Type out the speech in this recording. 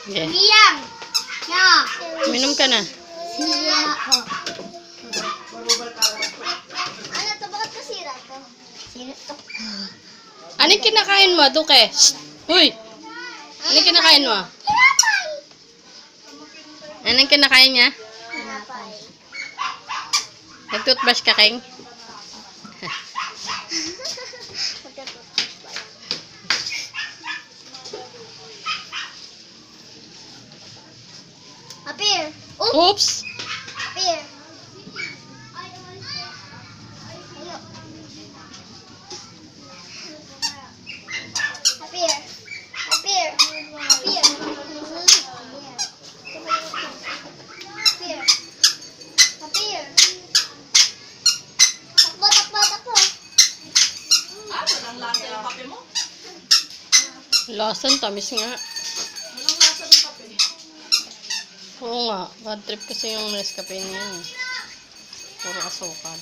Okay. Siyang. Ya. Minom ka na. Siya. Ano to? Bakit kasira to? Sira to. Anong kinakain mo, Duke? Uy! Anong kinakain mo? Tinapay. Anong kinakain niya? Tinapay. Nag-toothbrush ka, King? Appear. Oops! Appear. Appear. Appear. Appear. Appear. Appear. Takbo, takbo, takbo. Walang lasa yung kape mo? Lasan, tamis nga. Walang lasa ng kape. Oo nga, bad trip kasi yung Nescafe niya. Puro asukal.